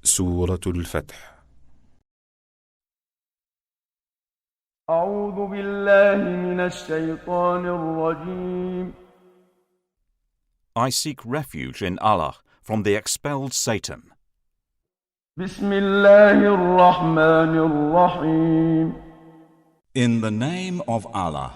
سورة الفتح. أعوذ بالله من الشيطان الرجيم. I seek refuge in Allah from the expelled Satan. بسم الله الرحمن الرحيم. In the name of Allah,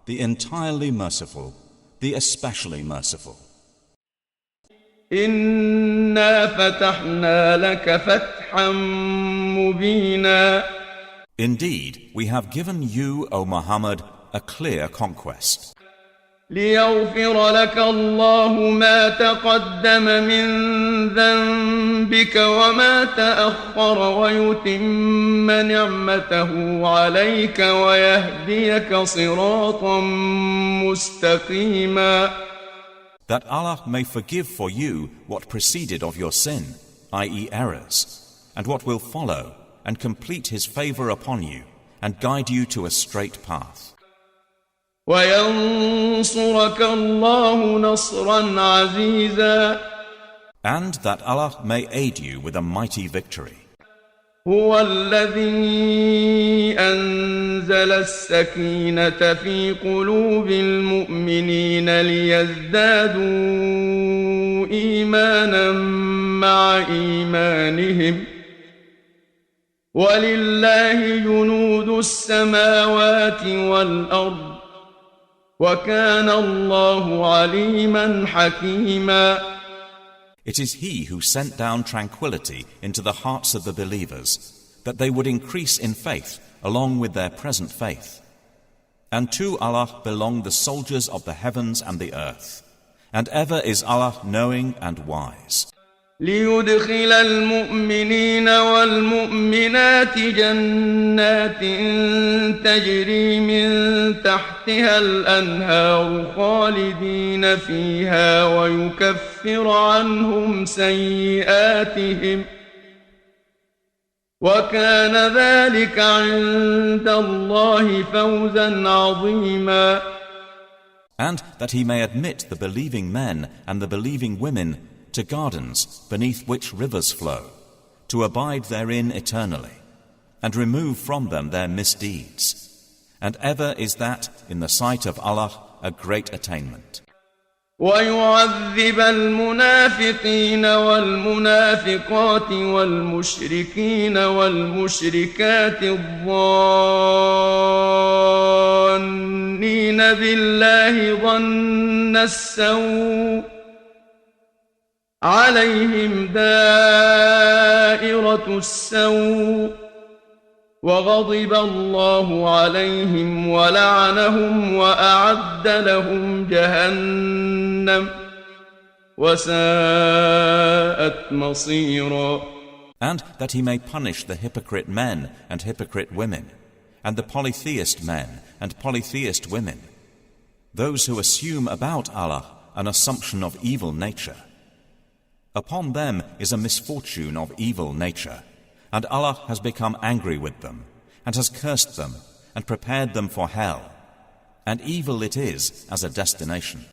the entirely merciful, the especially merciful. إنا فتحنا لك فتحا مبينا. Indeed, we have given you, O Muhammad, a clear conquest. ليغفر لك الله ما تقدم من ذنبك وما تأخر ويتم نعمته عليك ويهديك صراطا مستقيما. That Allah may forgive for you what preceded of your sin, i.e. errors, and what will follow, and complete His favor upon you, and guide you to a straight path. وينصرك الله نصرا عزيزا. And that Allah may aid you with a mighty victory. هو الذي أنزل السكينة في قلوب المؤمنين ليزدادوا إيمانا مع إيمانهم ولله جنود السماوات والأرض وكان الله عليما حكيما. It is He who sent down tranquility into the hearts of the believers, that they would increase in faith along with their present faith. And to Allah belong the soldiers of the heavens and the earth, and ever is Allah knowing and wise. ليدخل المؤمنين والمؤمنات جنات تجري من تحتها الأنهار خالدين فيها ويكفر عنهم سيئاتهم وكان ذلك عند الله فوزا عظيما. And that He may admit the believing men and the believing women to gardens beneath which rivers flow, to abide therein eternally, and remove from them their misdeeds. And ever is that, in the sight of Allah, a great attainment. ويعذب المنافقين والمنافقات والمشركين والمشركات الظانين بالله ظن السوء عليهم دائرة السوء وغضب الله عليهم ولعنهم وأعد لهم جهنم وساءت مصيرا. And that He may punish the hypocrite men and hypocrite women, and the polytheist men and polytheist women, those who assume about Allah an assumption of evil nature. Upon them is a misfortune of evil nature, and Allah has become angry with them, and has cursed them, and prepared them for hell, and evil it is as a destination.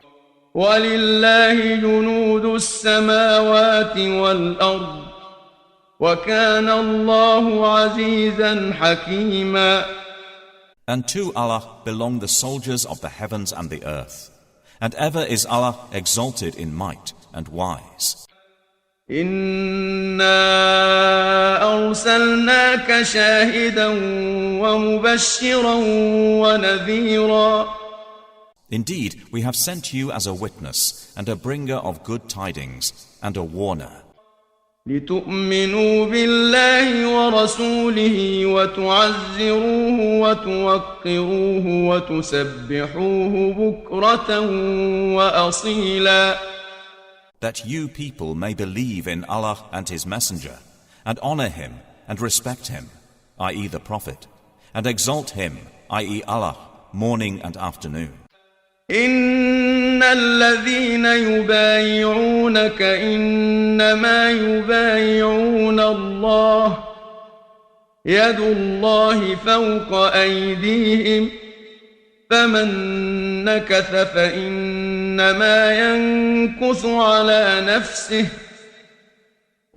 وَلِلَّهِ جُنُودُ السَّمَاوَاتِ وَالْأَرْضِ وَكَانَ اللَّهُ عَزِيزًا حَكِيمًا. And to Allah belong the soldiers of the heavens and the earth, and ever is Allah exalted in might and wise. إنا أرسلناك شاهدا ومبشرا ونذيرا. Indeed, we have sent you as a witness and a bringer of good tidings and a warner. لتؤمنوا بالله ورسوله وتعزروه وتوقروه وتسبحوه بكرة وأصيلا. That you people may believe in Allah and His Messenger, and honor Him and respect Him, i.e. the Prophet, and exalt Him, i.e. Allah, morning and afternoon. إن الذين يبايعونك إنما يبايعون الله يد الله فوق أيديهم فمن نكث فإنما ينكث على نفسه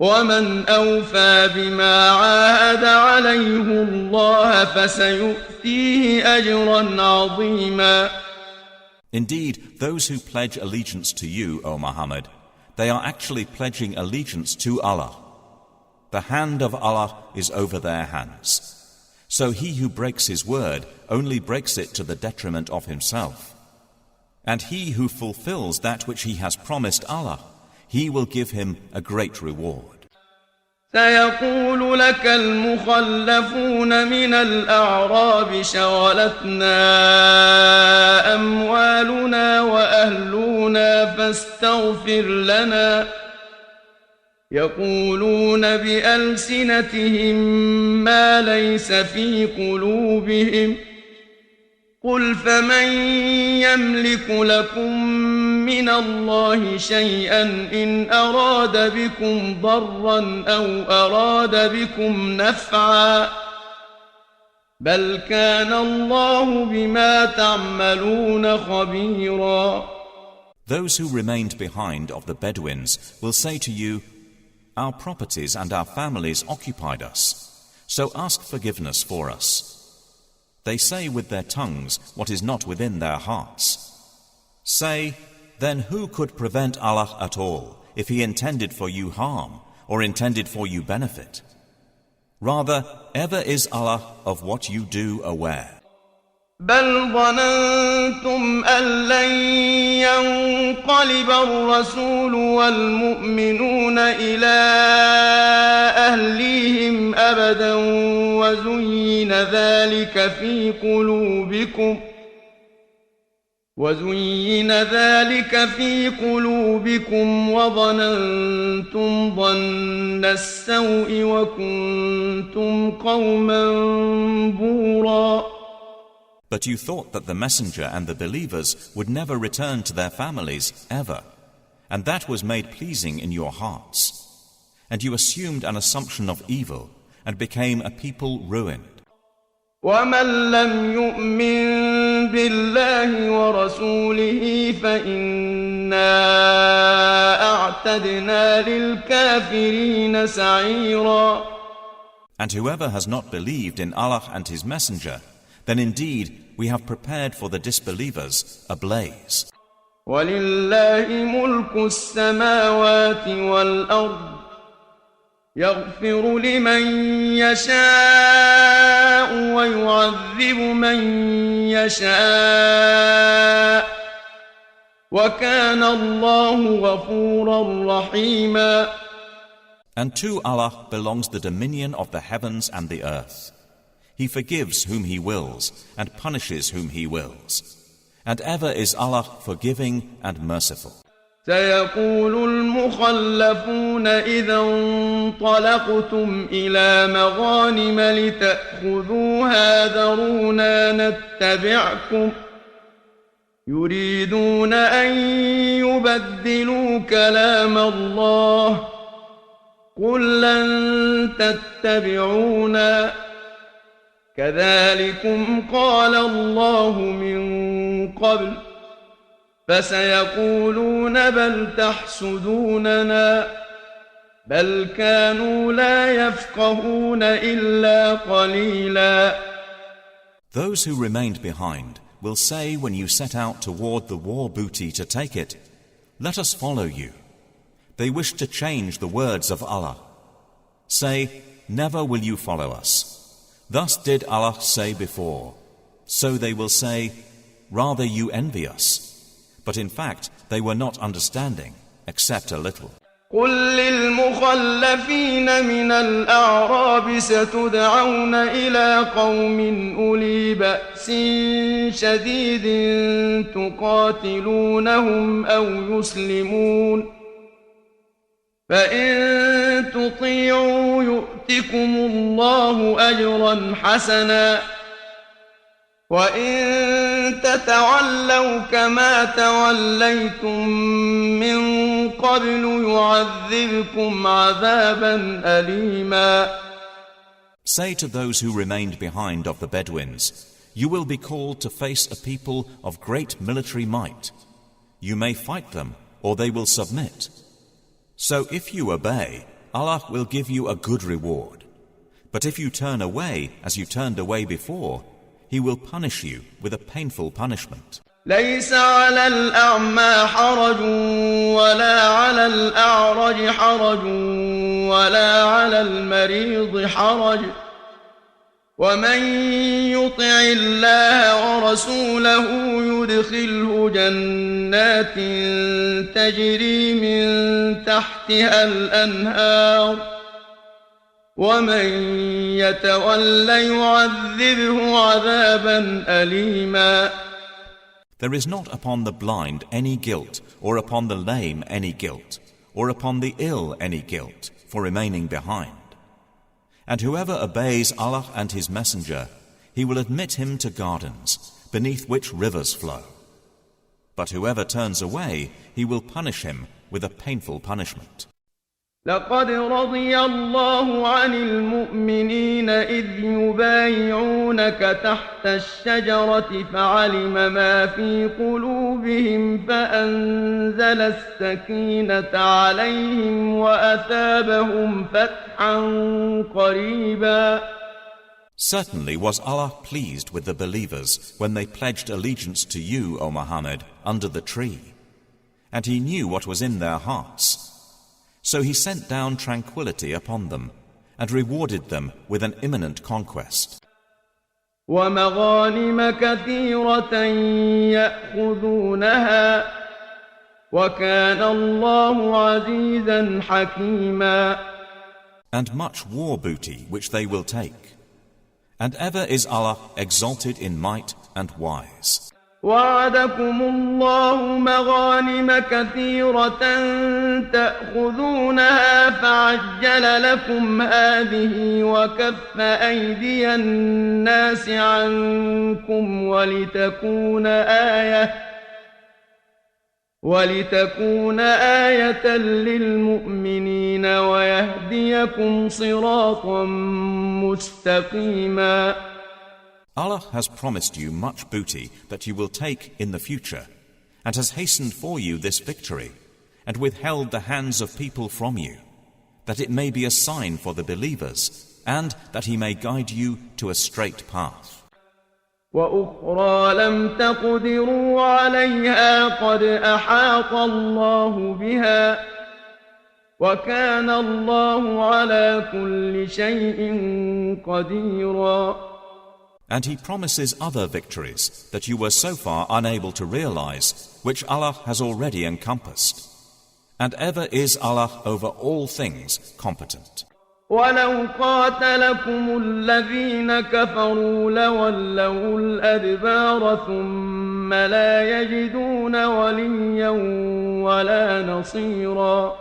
ومن أوفى بما عاهد عليه الله فسيؤتيه أجرا عظيما. Indeed, those who pledge allegiance to you, O Muhammad, they are actually pledging allegiance to Allah. The hand of Allah is over their hands. So he who breaks his word only breaks it to the detriment of himself. And he who fulfills that which he has promised Allah, he will give him a great reward. سيقول لك المخلفون من الأعراب شغلتنا أموالنا وأهلنا فاستغفر لنا يقولون بألسنتهم ما ليس في قلوبهم قل فمن يملك لكم من الله شيئا إن أراد بكم ضرا أو أراد بكم نفعا بل كان الله بما تعملون خبيرا. Those who remained behind of the Bedouins will say to you, our properties and our families occupied us, so ask forgiveness for us. They say with their tongues what is not within their hearts. Say, then who could prevent Allah at all if He intended for you harm or intended for you benefit? Rather, ever is Allah of what you do aware. بل ظننتم أن لن ينقلب الرسول والمؤمنون إلى أهليهم أبدا وزين ذلك في قلوبكم وظننتم ظن السوء وكنتم قوما بورا. But you thought that the messenger and the believers would never return to their families ever, and that was made pleasing in your hearts. And you assumed an assumption of evil and became a people ruined. ومن لم يؤمن بالله ورسوله فإنا أعتدنا للكافرين سعيرا. And whoever has not believed in Allah and His Messenger, then indeed we have prepared for the disbelievers a blaze. وَلِلَّهِ مُلْكُ السَّمَاوَاتِ وَالْأَرْضِ يَغْفِرُ لِمَن يَشَاءُ وَيُعَذِّبُ مَن يَشَاءُ وَكَانَ اللَّهُ غَفُورًا رَحِيمًا. And to Allah belongs the dominion of the heavens and the earth. He forgives whom He wills and punishes whom He wills. And ever is Allah forgiving and merciful. سيقول المخلفون إذا انطلقتم إلى مغانم لتأخذوها ذرونا نتبعكم يريدون أن يبدلوا كلام الله قل لن تتبعونا كذلكم قال الله من قبل فسيقولون بل تحسدوننا بل كانوا لا يفقهون إلا قليلا. Those who remained behind will say when you set out toward the war booty to take it, let us follow you. They wish to change the words of Allah. Say, never will you follow us. Thus did Allah say before. So they will say, rather you envy us. But in fact, they were not understanding, except a little. قل للمخلفين من الأعراب ستدعون إلى قوم أولي بأس شديد تقاتلونهم أو يسلمون فإن تطيعوا يؤتكم الله أجرا حسنا وإن تتولوا كما توليتم من قبل يعذبكم عذابا أليما. Say to those who remained behind of the Bedouins, you will be called to face a people of great military might. You may fight them, or they will submit. So if you obey, Allah will give you a good reward. But if you turn away as you turned away before, He will punish you with a painful punishment. ليس على الأعمى حرج ولا على الأعرج حرج ولا على المريض حرج ومن يطع الله ورسوله يدخله جنات تجري من تحتها الأنهار ومن يتول يعذبه عذابا أليما. There is not upon the blind any guilt, or upon the lame any guilt, or upon the ill any guilt for remaining behind. And whoever obeys Allah and His Messenger, He will admit him to gardens, beneath which rivers flow. But whoever turns away, He will punish him with a painful punishment. لقد رضي الله عن المؤمنين إذ يبايعونك تحت الشجرة فعلم ما في قلوبهم فأنزل السكينة عليهم وأثابهم فتحا قريبا. Certainly was Allah pleased with the believers when they pledged allegiance to you, O Muhammad, under the tree. And He knew what was in their hearts. So He sent down tranquility upon them and rewarded them with an imminent conquest. ومغانم كثيرة يأخذونها وكان الله عزيزا حكيما. And much war booty which they will take. And ever is Allah exalted in might and wise. وعدكم الله مغانم كثيرة تأخذونها فعجل لكم هذه وكف أيدي الناس عنكم ولتكون آية للمؤمنين ويهديكم صراطا مستقيما. Allah has promised you much booty that you will take in the future, and has hastened for you this victory, and withheld the hands of people from you, that it may be a sign for the believers, and that He may guide you to a straight path. وأخرى لم تقدروا عليها قد أحاط الله بها وكان الله على كل شيء قديرا. And He promises other victories that you were so far unable to realize, which Allah has already encompassed. And ever is Allah over all things competent. ولو قاتلكم الذين كفروا لولوا الأدبار ثم لا يجدون وليا ولا نصيرا.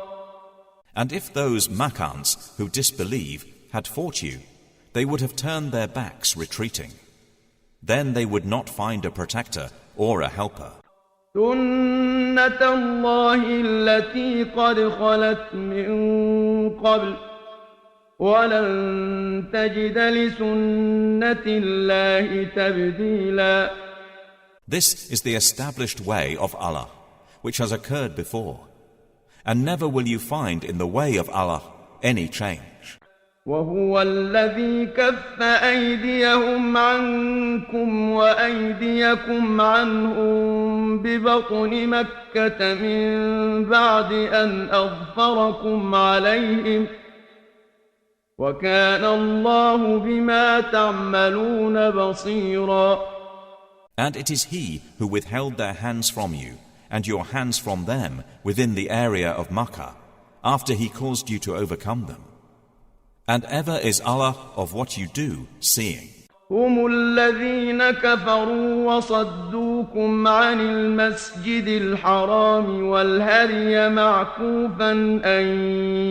And if those Makkans who disbelieve had fought you, they would have turned their backs retreating. Then they would not find a protector or a helper. سنة الله التي قد خلت من قبل ولن تجد لسنة الله تبديلا. This is the established way of Allah, which has occurred before, and never will you find in the way of Allah any change. وهو الذي كف أيديهم عنكم وأيديكم عنهم ببطن مكة من بعد أن أظفركم عليهم وكان الله بما تعملون بصيرا. And it is He who withheld their hands from you and your hands from them within the area of Makkah after He caused you to overcome them. And ever is Allah of what you do seeing. هم الذين كفروا وصدوكم عن المسجد الحرام والهدي معكوفا أن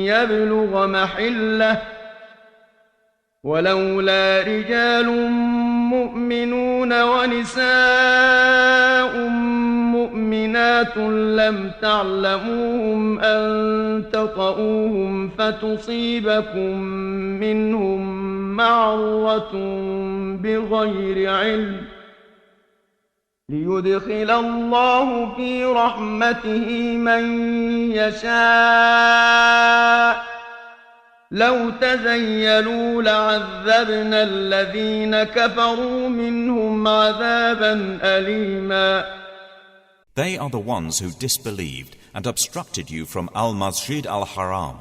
يبلغ محله ولولا رجال مؤمنون ونساء مؤمنات لم تعلموهم أن تطؤوهم فتصيبكم منهم معرة بغير علم ليدخل الله في رحمته من يشاء لو تزيلوا لعذبنا الذين كفروا منهم عذابا أليما. They are the ones who disbelieved and obstructed you from al-Masjid al-Haram,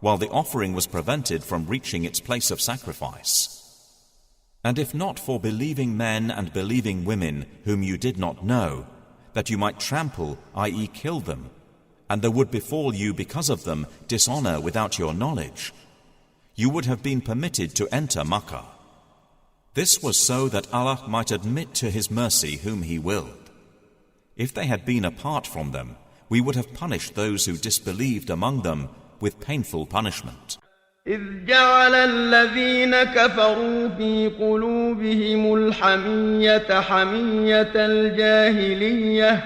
while the offering was prevented from reaching its place of sacrifice. And if not for believing men and believing women whom you did not know, that you might trample, i.e. kill them, and there would befall you because of them dishonor without your knowledge, you would have been permitted to enter Makkah. This was so that Allah might admit to His mercy whom He willed. If they had been apart from them, we would have punished those who disbelieved among them with painful punishment. إذ جعل الذين كفروا في قلوبهم الحمية حمية الجاهلية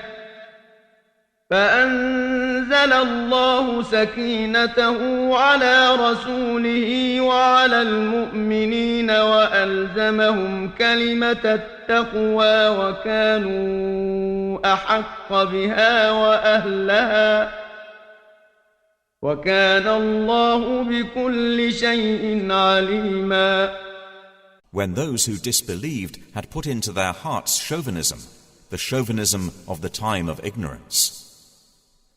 فأنزل الله سكينته على رسوله وعلى المؤمنين وألزمهم كلمة التقوى وكانوا أحق بها وأهلها وكان الله بكل شيء عليما. When those who disbelieved had put into their hearts chauvinism, the chauvinism of the time of ignorance.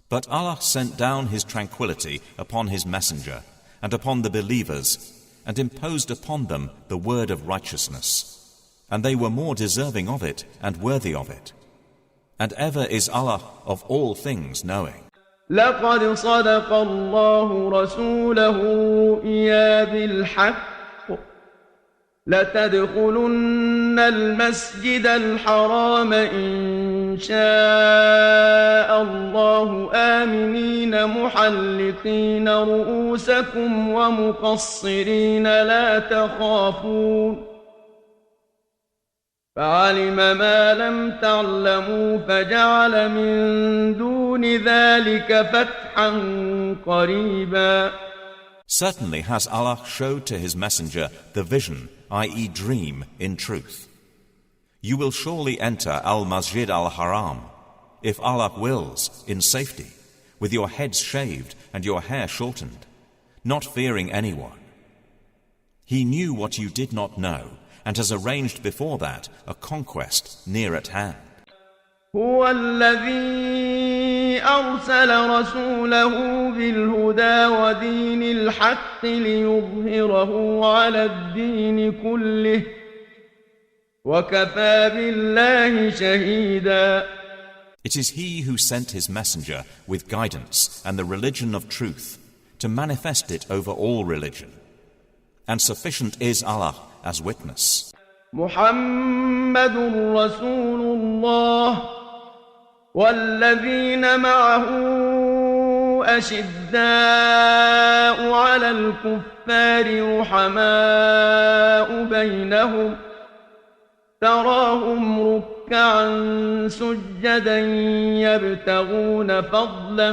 But Allah sent down His tranquility upon His messenger and upon the believers and imposed upon them the word of righteousness, and they were more deserving of it and worthy of it. And ever is Allah of all things knowing. لقد صدق الله رسوله الرؤيا بالحق لتدخلن المسجد الحرام إن شاء الله آمنين محلقين رؤوسكم ومقصرين لا تخافون فعلم ما لم تعلموا فجعل من دون ذلك فتحا قريبا. Certainly has Allah showed to His messenger the vision, i.e. dream, in truth. You will surely enter al-Masjid al-Haram, if Allah wills, in safety, with your heads shaved and your hair shortened, not fearing anyone. He knew what you did not know, and has arranged before that a conquest near at hand. هو الذي أرسل رسوله بالهدى ودين الحق ليظهره على الدين كله وكفى بالله شهيدا. It is He who sent His messenger with guidance and the religion of truth to manifest it over all religion. And sufficient is Allah as witness. محمد رسول الله والذين معه أشداء على الكفار رحماء بينهم تراهم ركعا سجدا يبتغون فضلا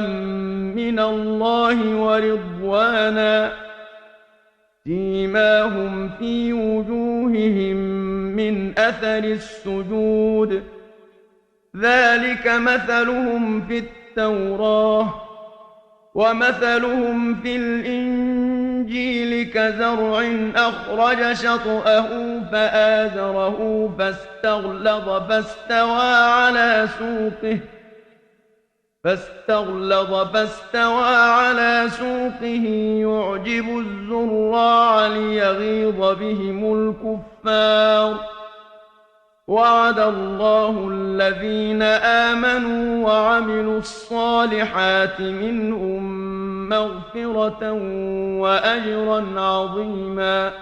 من الله ورضوانا سيماهم في وجوههم من أثر السجود ذلك مثلهم في التوراة ومثلهم في الإنجيل كزرع أخرج شطأه فآزره فاستغلظ فاستوى على سوقه يعجب الزراع ليغيظ بهم الكفار وعد الله الذين آمنوا وعملوا الصالحات منهم مغفرة وأجرا عظيما.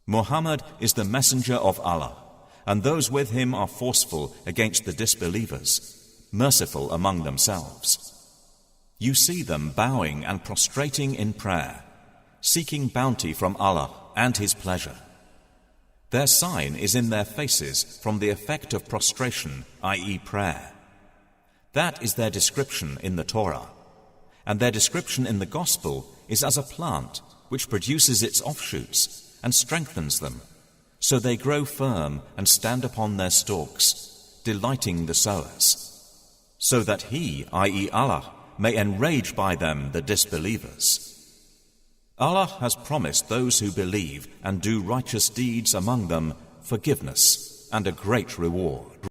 Muhammad is the messenger of Allah, and those with him are forceful against the disbelievers, merciful among themselves. You see them bowing and prostrating in prayer, seeking bounty from Allah and His pleasure. Their sign is in their faces from the effect of prostration, i.e. prayer. That is their description in the Torah, and their description in the Gospel is as a plant which produces its offshoots and strengthens them, so they grow firm and stand upon their stalks, delighting the sowers, so that He, i.e. Allah, may enrage by them the disbelievers. Allah has promised those who believe and do righteous deeds among them forgiveness and a great reward.